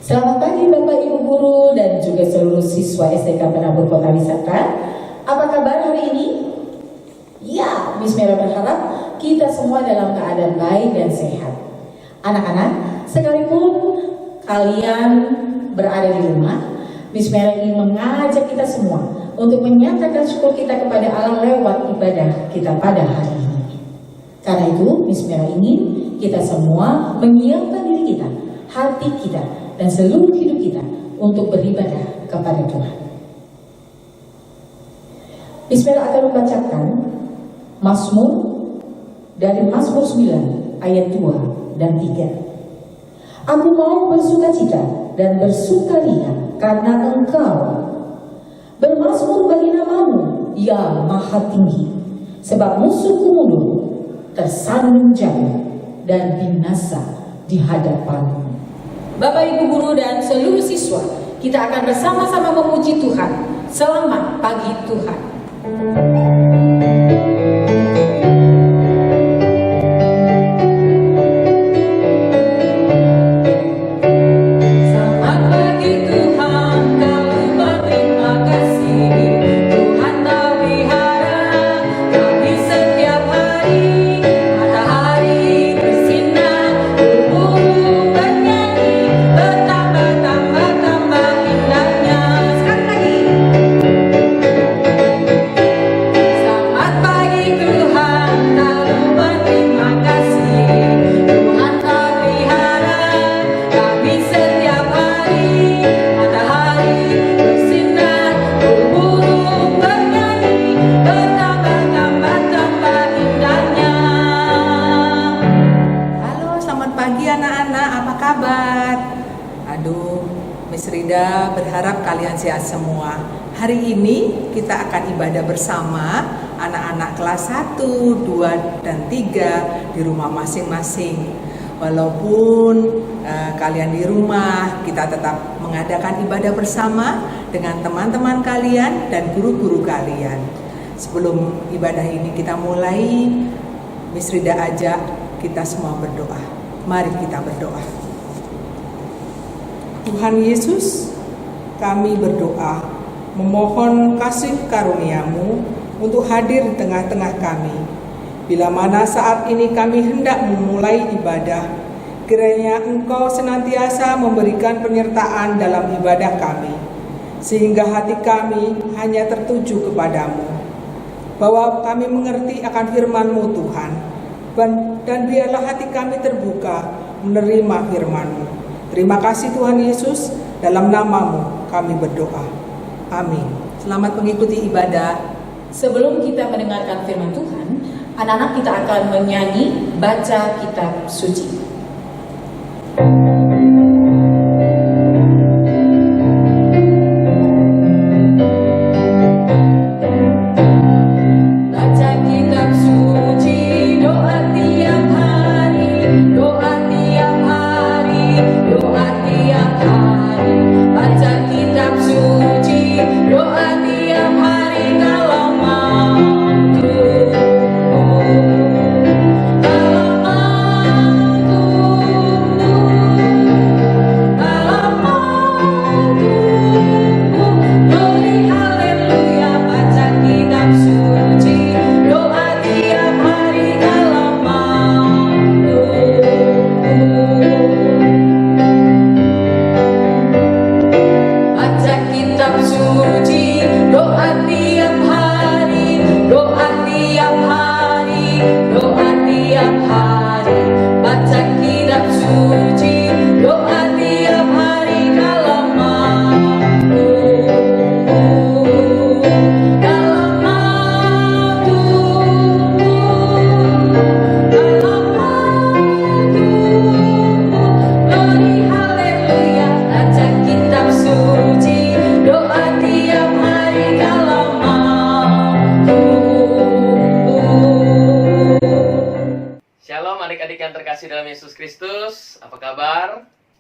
Selamat pagi Bapak Ibu Guru dan juga seluruh siswa STK Penabur Kota Wisata. Apa kabar hari ini? Ya, Miss Mera berharap kita semua dalam keadaan baik dan sehat. Anak-anak, sekalipun kalian berada di rumah, Miss Mera ingin mengajak kita semua untuk menyatakan syukur kita kepada Allah lewat ibadah kita pada hari ini. Karena itu, Miss Mera ingin kita semua menyiapkan diri kita, hati kita, dan seluruh hidup kita untuk beribadah kepada Tuhan. Miss Mera akan membacakan Mazmur dari Mazmur 9 ayat 2 dan 3. Aku mau bersukacita dan bersukaria karena Engkau. Bermazmur bagi namamu, ya Maha Tinggi, sebab musuhku mundur, tersandung jatuh, dan binasa di hadapanmu. Bapak Ibu Guru dan seluruh siswa, kita akan bersama-sama memuji Tuhan. Selamat pagi Tuhan. Berharap kalian sehat semua. Hari ini kita akan ibadah bersama anak-anak kelas 1, 2, dan 3 di rumah masing-masing. Walaupun kalian di rumah, kita tetap mengadakan ibadah bersama dengan teman-teman kalian dan guru-guru kalian. Sebelum ibadah ini kita mulai, Miss Rida ajak kita semua berdoa. Mari kita berdoa. Tuhan Yesus, kami berdoa, memohon kasih karunia-Mu untuk hadir di tengah-tengah kami. Bila mana saat ini kami hendak memulai ibadah, kiranya Engkau senantiasa memberikan penyertaan dalam ibadah kami, sehingga hati kami hanya tertuju kepadamu. Bahwa kami mengerti akan firman-Mu Tuhan, dan biarlah hati kami terbuka menerima firman-Mu. Terima kasih Tuhan Yesus, dalam nama-Mu kami berdoa. Amin. Selamat mengikuti ibadah. Sebelum kita mendengarkan firman Tuhan, anak-anak kita akan menyanyi baca kitab suci.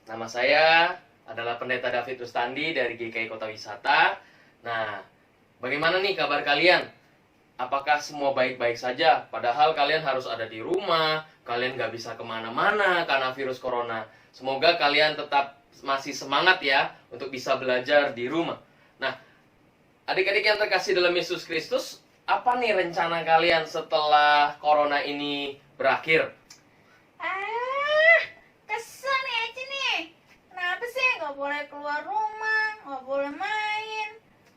Nama saya adalah Pendeta David Rustandi dari GKI Kota Wisata. Nah, bagaimana nih kabar kalian? Apakah semua baik-baik saja? Padahal kalian harus ada di rumah, kalian nggak bisa kemana-mana karena virus corona. Semoga kalian tetap masih semangat ya untuk bisa belajar di rumah. Nah, adik-adik yang terkasih dalam Yesus Kristus, apa nih rencana kalian setelah corona ini berakhir? Kesel nih Eci nih. Kenapa sih nggak boleh keluar rumah, nggak boleh main?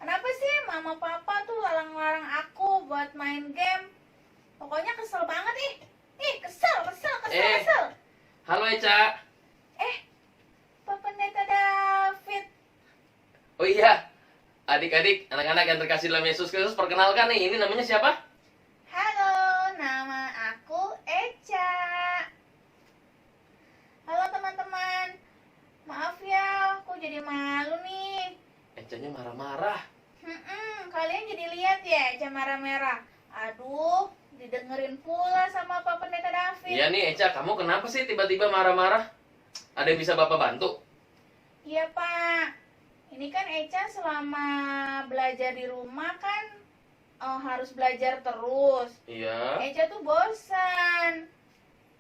Kenapa sih mama papa tuh larang-larang aku buat main game? Pokoknya kesel banget ih. Kesel. Halo Eca. Pak Pendeta David. Oh iya, adik-adik, anak-anak yang terkasih dalam Yesus Kristus, perkenalkan nih, ini namanya siapa? Halo, nama aku Eca. Halo teman-teman. Maaf ya, aku jadi malu nih. Ecanya marah-marah. Kalian jadi lihat ya Eca marah-merah. Aduh, didengerin pula sama Pak Pendeta David. Iya nih Eca, kamu kenapa sih tiba-tiba marah-marah? Ada yang bisa Bapak bantu? Iya Pak. Ini kan Eca selama belajar di rumah kan harus belajar terus. Iya. Eca tuh bosan.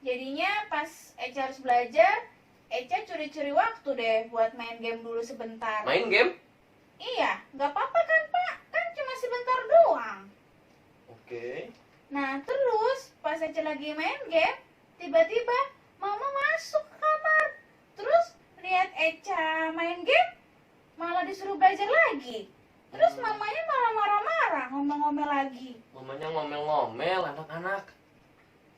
Jadinya pas Eca harus belajar, Eca curi-curi waktu deh buat main game dulu sebentar. Main game? Iya, nggak apa-apa kan Pak? Kan cuma sebentar doang. Oke. Nah terus pas Eca lagi main game, tiba-tiba Mama masuk ke kamar. Terus lihat Eca main game, malah disuruh belajar lagi. Terus mamanya malah marah-marah, ngomel-ngomel lagi. Mamanya ngomel-ngomel anak-anak.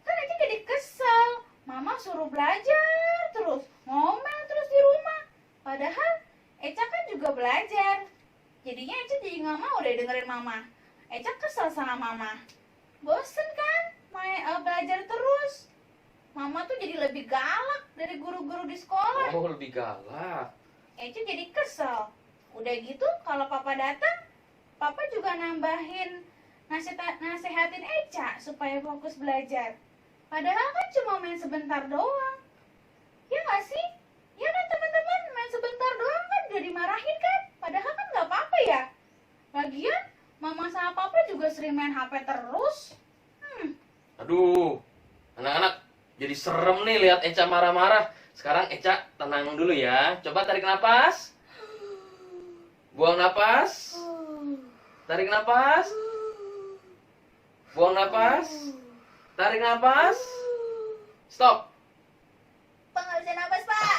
Kan Eca jadi kesel. Mama suruh belajar terus, ngomel terus di rumah. Padahal Eca kan juga belajar. Jadinya Eca jadi nggak mau deh dengerin Mama. Eca kesel sama Mama. Bosen kan belajar terus. Mama tuh jadi lebih galak dari guru-guru di sekolah. Oh, lebih galak. Eca jadi kesel. Udah gitu kalau Papa datang, Papa juga nambahin nasehatin Eca supaya fokus belajar. Padahal kan cuma main sebentar doang. Ya nggak sih? Ya kan teman-teman, main sebentar doang kan udah dimarahin kan? Padahal kan nggak apa-apa ya. Lagian Mama sama Papa juga sering main HP terus. Aduh, anak-anak jadi serem nih lihat Eca marah-marah. Sekarang Eca tenang dulu ya. Coba tarik napas. Buang napas. Tarik napas. Buang napas. Tarik napas. Stop. Pak nggak bisa nafas Pak.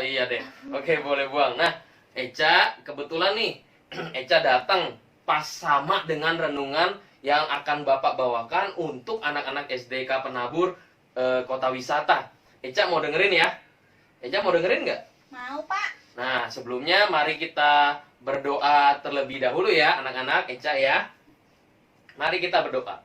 Iya deh. Oke, boleh buang. Nah, Eca kebetulan nih Eca datang pas sama dengan renungan yang akan Bapak bawakan untuk anak-anak SDK Penabur Kota Wisata. Eca mau dengerin ya? Eca mau dengerin nggak? Mau Pak. Nah, sebelumnya mari kita berdoa terlebih dahulu ya anak-anak, Eca ya. Mari kita berdoa.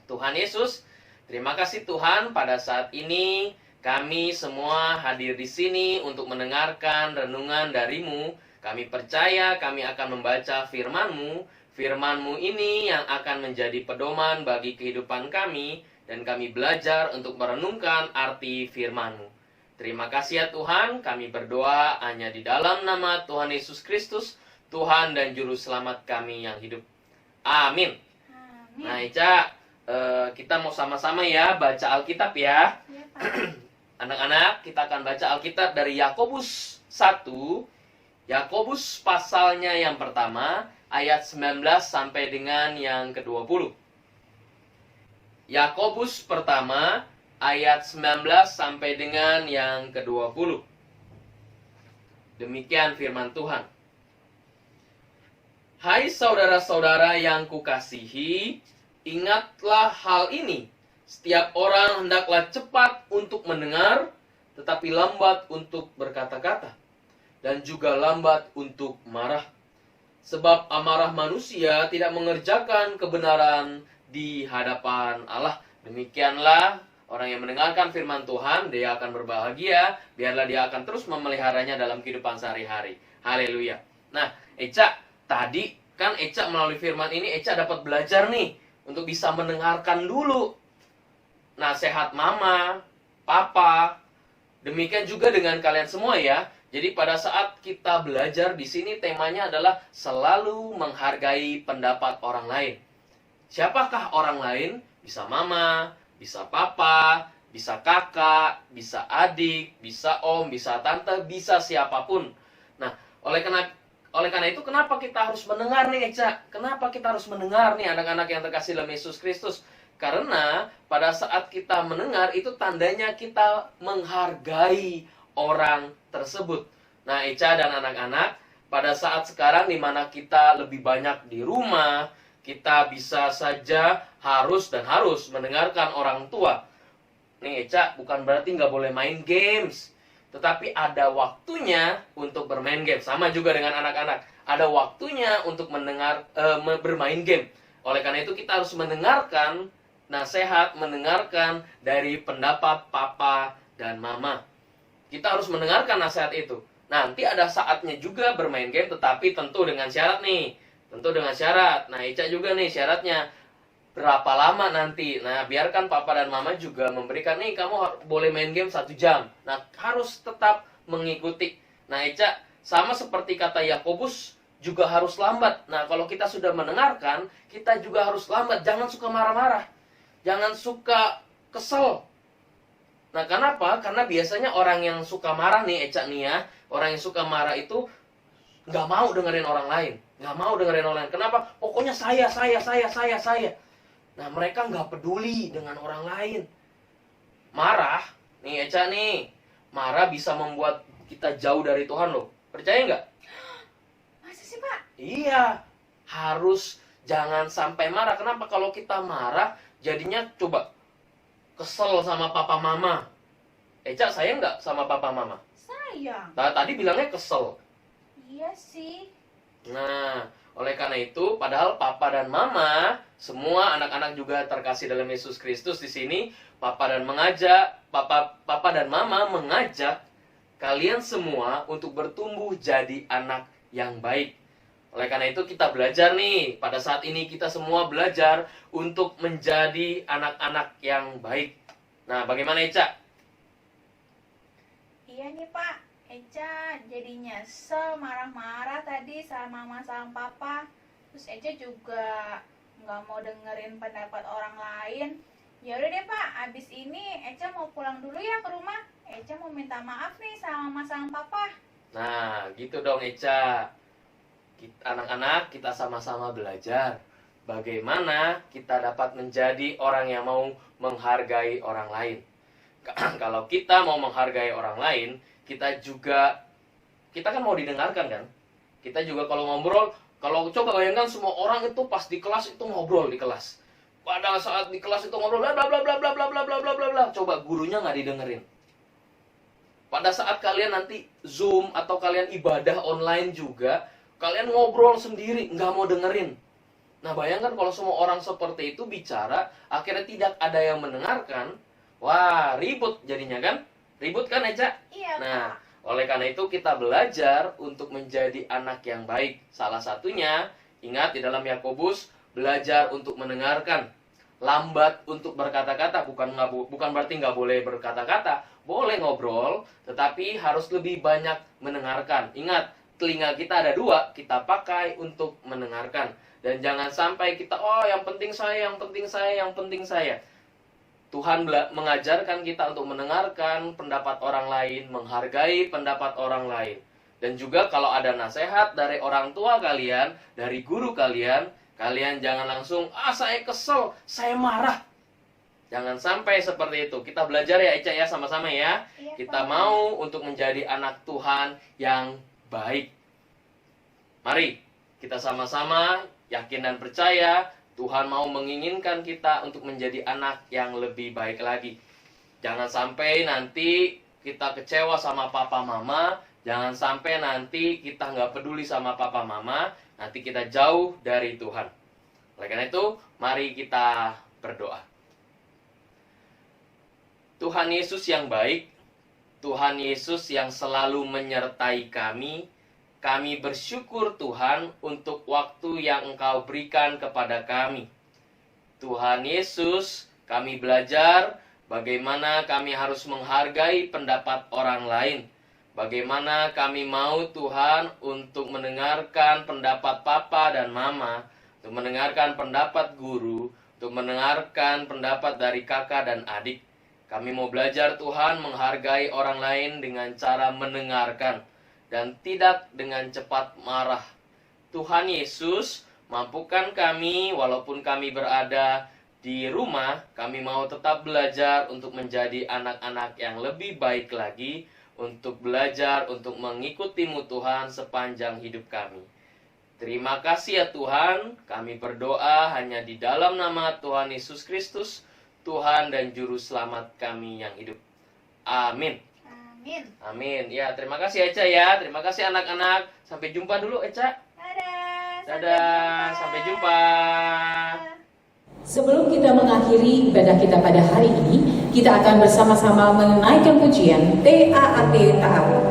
Tuhan Yesus, terima kasih Tuhan pada saat ini kami semua hadir di sini untuk mendengarkan renungan dari-Mu. Kami percaya kami akan membaca firman-Mu. Firman-Mu ini yang akan menjadi pedoman bagi kehidupan kami dan kami belajar untuk merenungkan arti firman-Mu. Terima kasih ya Tuhan, kami berdoa hanya di dalam nama Tuhan Yesus Kristus, Tuhan dan Juru Selamat kami yang hidup. Amin. Nah Eca, kita mau sama-sama ya baca Alkitab ya. Iya Pak. Anak-anak, kita akan baca Alkitab dari Yakobus 1. Yakobus pasalnya yang pertama, ayat 19 sampai dengan yang ke-20. Yakobus pertama, ayat 19 sampai dengan yang ke-20. Demikian firman Tuhan. Hai saudara-saudara yang kukasihi, ingatlah hal ini. Setiap orang hendaklah cepat untuk mendengar, tetapi lambat untuk berkata-kata, dan juga lambat untuk marah. Sebab amarah manusia tidak mengerjakan kebenaran di hadapan Allah. Demikianlah orang yang mendengarkan firman Tuhan, dia akan berbahagia, biarlah dia akan terus memeliharanya dalam kehidupan sehari-hari. Haleluya. Nah, Eca, tadi kan Eca melalui firman ini, Eca dapat belajar nih, untuk bisa mendengarkan dulu nasihat mama, papa. Demikian juga dengan kalian semua ya. Jadi pada saat kita belajar di sini temanya adalah selalu menghargai pendapat orang lain. Siapakah orang lain? Bisa mama, bisa papa, Bisa kakak, bisa adik, bisa om, bisa tante, bisa siapapun. Nah, oleh karena itu kenapa kita harus mendengar nih Eca? Kenapa kita harus mendengar nih anak-anak yang terkasih dalam Yesus Kristus? Karena pada saat kita mendengar itu tandanya kita menghargai orang tersebut. Nah, Eca dan anak-anak, pada saat sekarang di mana kita lebih banyak di rumah, kita bisa saja harus mendengarkan orang tua. Nih Eca, bukan berarti nggak boleh main games. Tetapi ada waktunya untuk bermain game. Sama juga dengan anak-anak. Ada waktunya untuk bermain game. Oleh karena itu kita harus mendengarkan nasihat, mendengarkan dari pendapat papa dan mama. Kita harus mendengarkan nasihat itu. Nanti ada saatnya juga bermain game, tetapi tentu dengan syarat nih. Tentu dengan syarat. Nah, Ica juga nih syaratnya. Berapa lama nanti? Nah, biarkan papa dan mama juga memberikan, nih kamu boleh main game 1 jam. Nah, harus tetap mengikuti. Nah, Ica, sama seperti kata Yakobus, juga harus lambat. Nah, kalau kita sudah mendengarkan, kita juga harus lambat. Jangan suka marah-marah. Jangan suka kesel. Nah, kenapa? Karena biasanya orang yang suka marah nih, Eca nih ya, orang yang suka marah itu nggak mau dengerin orang lain. Nggak mau dengerin orang lain. Kenapa? Pokoknya saya. Nah, mereka nggak peduli dengan orang lain. Marah, nih Eca nih, marah bisa membuat kita jauh dari Tuhan loh. Percaya nggak? Masa sih, Pak? Iya, harus jangan sampai marah. Kenapa? Kalau kita marah, jadinya coba kesel sama papa mama. Eca sayang nggak sama papa mama? Sayang. Tadi bilangnya kesel. Iya sih. Nah, oleh karena itu, padahal papa dan mama, semua anak-anak juga terkasih dalam Yesus Kristus di sini, papa dan mama mengajak kalian semua untuk bertumbuh jadi anak yang baik. Oleh karena itu kita belajar nih, pada saat ini kita semua belajar untuk menjadi anak-anak yang baik. Nah, bagaimana Eca? Iya nih, Pak. Eca jadi nyesel, marah-marah tadi sama mama sama papa. Terus Eca juga nggak mau dengerin pendapat orang lain. Ya udah deh, Pak, abis ini Eca mau pulang dulu ya ke rumah. Eca mau minta maaf nih sama mama sama papa. Nah, gitu dong Eca. Anak-anak, kita sama-sama belajar bagaimana kita dapat menjadi orang yang mau menghargai orang lain. Kalau kita mau menghargai orang lain, kita kan mau didengarkan kan? Kita juga kalau ngobrol, kalau coba bayangkan semua orang itu pas di kelas itu ngobrol di kelas. Pada saat di kelas itu ngobrol bla bla bla bla bla bla bla bla bla bla bla. Coba gurunya nggak didengerin. Pada saat kalian nanti Zoom atau kalian ibadah online juga, kalian ngobrol sendiri, nggak mau dengerin. Nah, bayangkan kalau semua orang seperti itu bicara, akhirnya tidak ada yang mendengarkan. Wah, ribut jadinya kan? Ribut kan, Eca? Iya, Nah, Pak. oleh karena itu kita belajar untuk menjadi anak yang baik. Salah satunya, ingat di dalam Yakobus, belajar untuk mendengarkan. Lambat untuk berkata-kata, bukan berarti nggak boleh berkata-kata. Boleh ngobrol, tetapi harus lebih banyak mendengarkan. Ingat, telinga kita ada 2, kita pakai untuk mendengarkan. Dan jangan sampai kita, yang penting saya. Tuhan mengajarkan kita untuk mendengarkan pendapat orang lain, menghargai pendapat orang lain. Dan juga kalau ada nasihat dari orang tua kalian, dari guru kalian, kalian jangan langsung, saya kesel, saya marah. Jangan sampai seperti itu. Kita belajar ya Eca ya, sama-sama ya. Iya, Kita Pak. mau untuk menjadi anak Tuhan yang baik. Mari kita sama-sama yakin dan percaya Tuhan mau menginginkan kita untuk menjadi anak yang lebih baik lagi. Jangan sampai nanti kita kecewa sama papa mama. Jangan sampai nanti kita nggak peduli sama papa mama. Nanti kita jauh dari Tuhan. Oleh karena itu, mari kita berdoa. Tuhan Yesus yang baik, Tuhan Yesus yang selalu menyertai kami bersyukur Tuhan untuk waktu yang Engkau berikan kepada kami. Tuhan Yesus, kami belajar bagaimana kami harus menghargai pendapat orang lain. Bagaimana kami mau Tuhan untuk mendengarkan pendapat papa dan mama, untuk mendengarkan pendapat guru, untuk mendengarkan pendapat dari kakak dan adik. Kami mau belajar Tuhan menghargai orang lain dengan cara mendengarkan dan tidak dengan cepat marah. Tuhan Yesus, mampukan kami walaupun kami berada di rumah, kami mau tetap belajar untuk menjadi anak-anak yang lebih baik lagi, untuk belajar, untuk mengikuti-Mu Tuhan sepanjang hidup kami. Terima kasih ya Tuhan, kami berdoa hanya di dalam nama Tuhan Yesus Kristus, Tuhan dan Juru Selamat kami yang hidup. Amin. Amin. Amin. Ya, terima kasih Eca ya. Terima kasih anak-anak. Sampai jumpa dulu Eca. Dadah. Dadah. Sampai jumpa. Sebelum kita mengakhiri ibadah kita pada hari ini, kita akan bersama-sama menaikkan pujian TAAT Ta'aruf.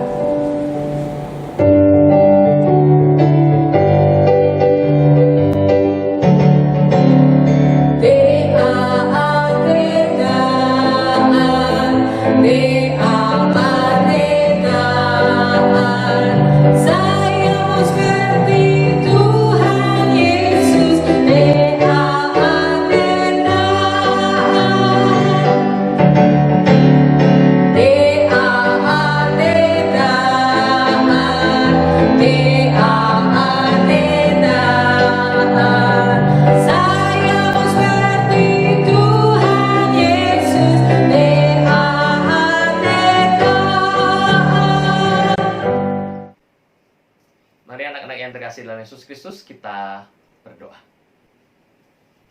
Dalam Yesus Kristus kita berdoa.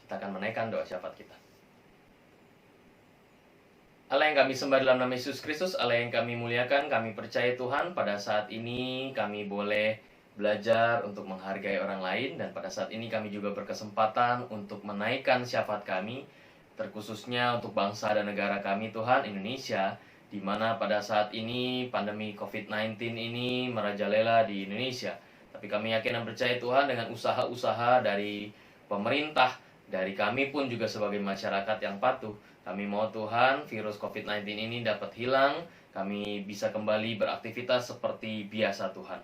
Kita akan menaikkan doa syafaat kita. Allah yang kami sembah dalam nama Yesus Kristus, Allah yang kami muliakan, kami percaya Tuhan pada saat ini kami boleh belajar untuk menghargai orang lain, dan pada saat ini kami juga berkesempatan untuk menaikkan syafaat kami, terkhususnya untuk bangsa dan negara kami Tuhan, Indonesia, di mana pada saat ini pandemi COVID-19 ini merajalela di Indonesia. Tapi kami yakin dan percaya Tuhan dengan usaha-usaha dari pemerintah, dari kami pun juga sebagai masyarakat yang patuh. Kami mau Tuhan virus COVID-19 ini dapat hilang, kami bisa kembali beraktivitas seperti biasa Tuhan.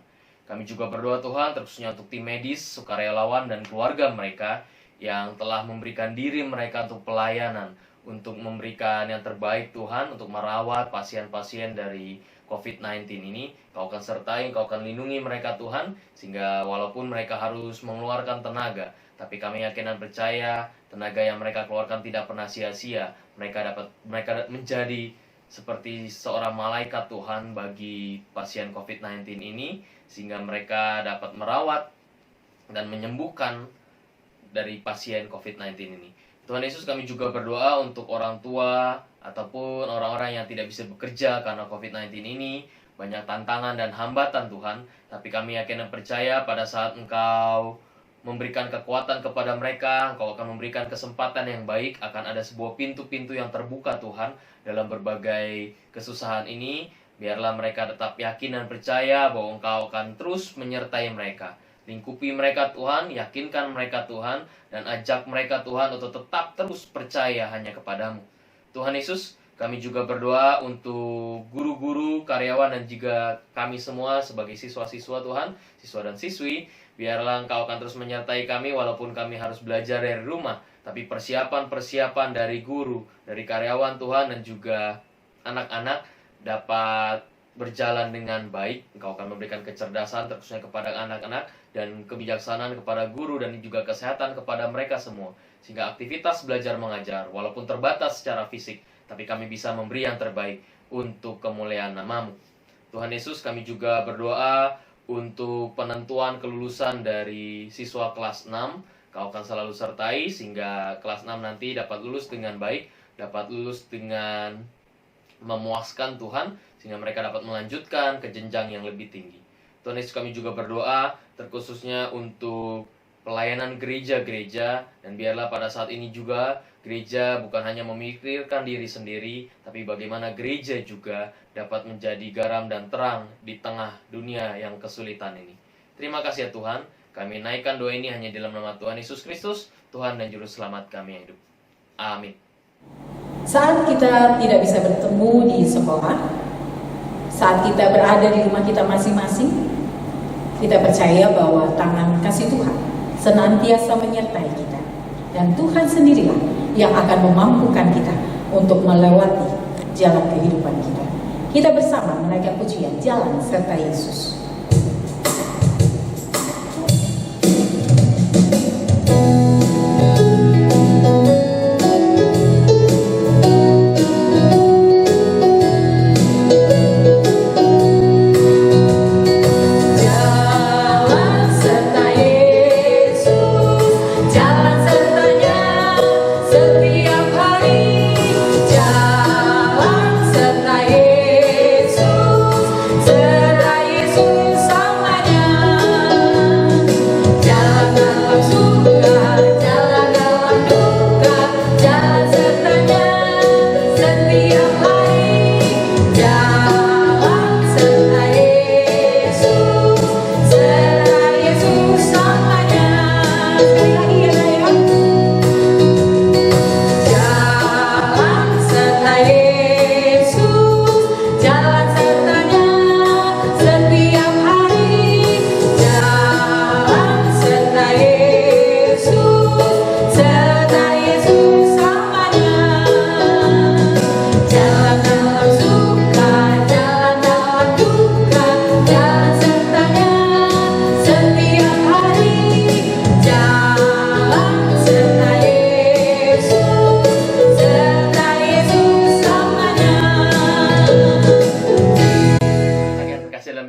Kami juga berdoa Tuhan terkhususnya untuk tim medis, sukarelawan dan keluarga mereka yang telah memberikan diri mereka untuk pelayanan, untuk memberikan yang terbaik Tuhan, untuk merawat pasien-pasien dari COVID-19 ini. Kau akan sertai, Kau akan lindungi mereka Tuhan, sehingga walaupun mereka harus mengeluarkan tenaga, tapi kami yakin dan percaya tenaga yang mereka keluarkan tidak pernah sia-sia. Mereka menjadi seperti seorang malaikat Tuhan bagi pasien COVID-19 ini, sehingga mereka dapat merawat dan menyembuhkan dari pasien COVID-19 ini. Tuhan Yesus, kami juga berdoa untuk orang tua ataupun orang-orang yang tidak bisa bekerja karena COVID-19 ini. Banyak tantangan dan hambatan Tuhan, tapi kami yakin dan percaya pada saat Engkau memberikan kekuatan kepada mereka, Engkau akan memberikan kesempatan yang baik, akan ada sebuah pintu-pintu yang terbuka Tuhan dalam berbagai kesusahan ini. Biarlah mereka tetap yakin dan percaya bahwa Engkau akan terus menyertai mereka. Lingkupi mereka Tuhan, yakinkan mereka Tuhan, dan ajak mereka Tuhan untuk tetap terus percaya hanya kepadamu. Tuhan Yesus, kami juga berdoa untuk guru-guru, karyawan, dan juga kami semua sebagai siswa-siswa Tuhan, siswa dan siswi. Biarlah Engkau akan terus menyertai kami walaupun kami harus belajar dari rumah. Tapi persiapan-persiapan dari guru, dari karyawan Tuhan, dan juga anak-anak dapat berjalan dengan baik. Engkau akan memberikan kecerdasan terkhususnya kepada anak-anak, dan kebijaksanaan kepada guru, dan juga kesehatan kepada mereka semua. Sehingga aktivitas belajar mengajar, walaupun terbatas secara fisik, tapi kami bisa memberi yang terbaik untuk kemuliaan nama-Mu. Tuhan Yesus, kami juga berdoa untuk penentuan kelulusan dari siswa kelas 6. Kau akan selalu sertai sehingga kelas 6 nanti dapat lulus dengan baik, dapat lulus dengan memuaskan Tuhan, sehingga mereka dapat melanjutkan ke jenjang yang lebih tinggi. Tuhan Yesus, kami juga berdoa terkhususnya untuk pelayanan gereja-gereja, dan biarlah pada saat ini juga gereja bukan hanya memikirkan diri sendiri, tapi bagaimana gereja juga dapat menjadi garam dan terang di tengah dunia yang kesulitan ini. Terima kasih ya Tuhan, kami naikkan doa ini hanya dalam nama Tuhan Yesus Kristus, Tuhan dan Juru Selamat kami yang hidup. Amin. Saat kita tidak bisa bertemu di sekolah, saat kita berada di rumah kita masing-masing, kita percaya bahwa tangan kasih Tuhan senantiasa menyertai kita, dan Tuhan sendirilah yang akan memampukan kita untuk melewati jalan kehidupan kita. Kita bersama menaikkan pujian Jalan Serta Yesus.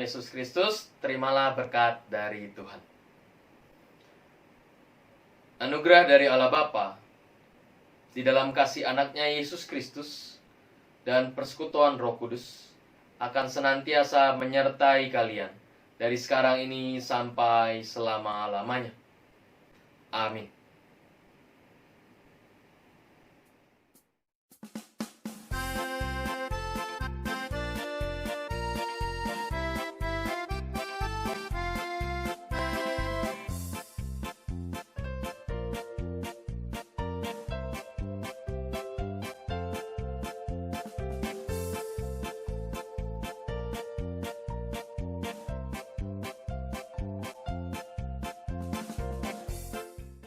Yesus Kristus, terimalah berkat dari Tuhan. Anugerah dari Allah Bapa, di dalam kasih anaknya Yesus Kristus, dan persekutuan Roh Kudus, akan senantiasa menyertai kalian, dari sekarang ini sampai selama-lamanya. Amin.